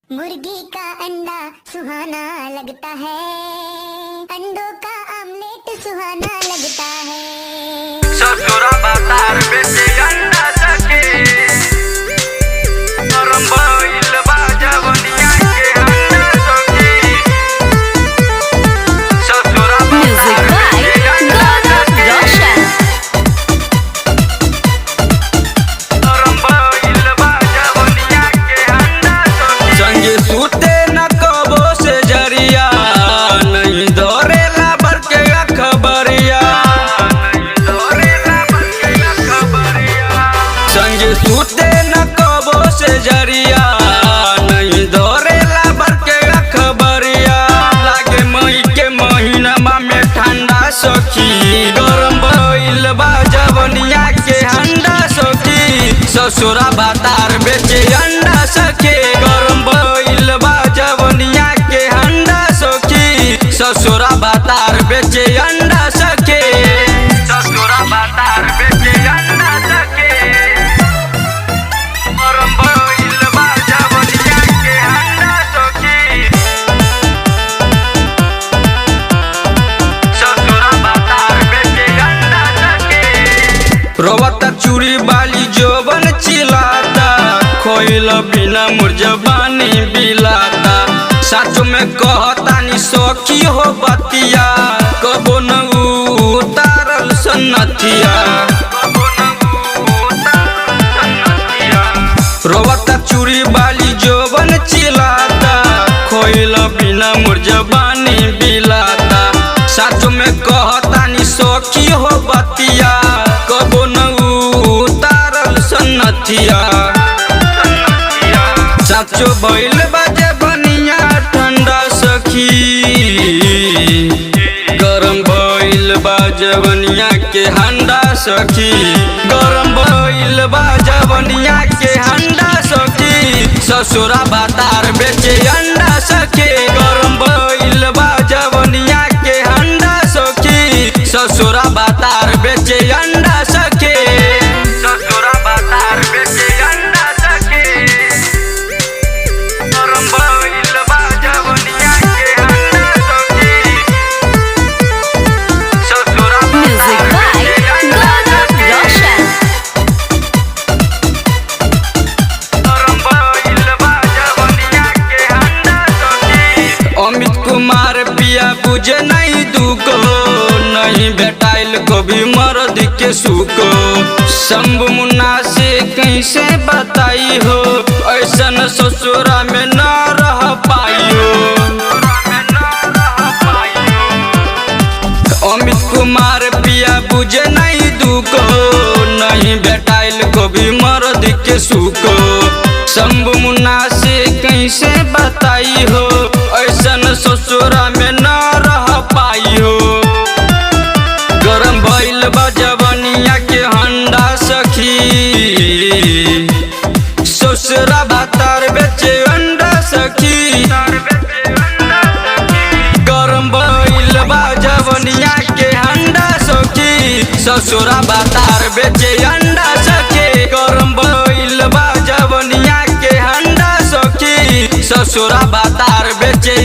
मुर्गी का अंडा सुहाना लगता है, अंडों का आमलेट सुहाना लगता है। ससुरा बातार बेचे अंडा सके नरम भइल बा जवनिया के अंडा सके। ससुरा Music by Gaurav Roshan. नरम भइल बा जवनिया के अंडा सके। संगे सूते न कबो से जरिया नहीं धरेला बर के खबरिया, संगे सूते न कबो से जरिया नहीं धरेला बर के खबरिया। लागे मई के महीना में ठंडा सखी गरम भइल बा जवनिया के अंडा सखी। ससुरा बातार बेचे अंडा सके गरम भइल बा जवनिया के अंडा सखी। ससुरा बातार बेचे अंडा सके। ससुरा बातार बेचे अंडा सके गरम भइल बा जवनिया के अंडा सखी। ससुरा बातार बेचे अंडा सके। रोवत चूड़ी बाली जोबन चिलाता, खोइल बिना मोर जबानी बिलाता। साचो में कहतानी सखी हो बतिया, कबो न उतारल सन्नतिया। रोवत चूड़ी बाली जोबन चिलाता, खोइल बिना मोर जबानी बिलाता। साचो में कहतानी सखी हो बतिया, कबो न उतारल सन्नतिया। साचो भइल बाजे बनिया ठंडा सखी, गरम भइल बा जवनिया के हंडा सखी। गरम भइल बा जवनिया के हंडा सखी। ससुरा बातार बेचे अंडा सके गरम भइल बा जवनिया के हंडा सखी। ससुरा बातार बेचे अंडा सके। ससुरा बातार बेचे अंडा सके गरम भइल बा जवनिया के अंडा सके। ससुरा Music by Gaurav Roshan. गरम भइल बा जवनिया के अंडा सके। अमित कुमार पिया बुझे नहीं दुको, नहीं भेटाइल कभी मर्द के सुको। शंभु मुन्ना से कैसे बताई हो, ऐसन ससुरा में न रह पाइयो। अमित कुमार पिया बुझे नहीं दुको, नहीं भेटाइल कभी मर्द के सुको। शंभु मुन्ना से कैसे बताई हो, ऐसन ससुरा में न रह पाइयो। गरम भइल बा जवनिया के हंडा सखी। ससुरा बातार बेचे अंडा सखी। गरम भइल बा जवनिया के हंडा सखी। ससुरा बातार बेचे अंडा सके गरम भइल बा जवनिया के हंडा सखी। ससुरा बातार बेचे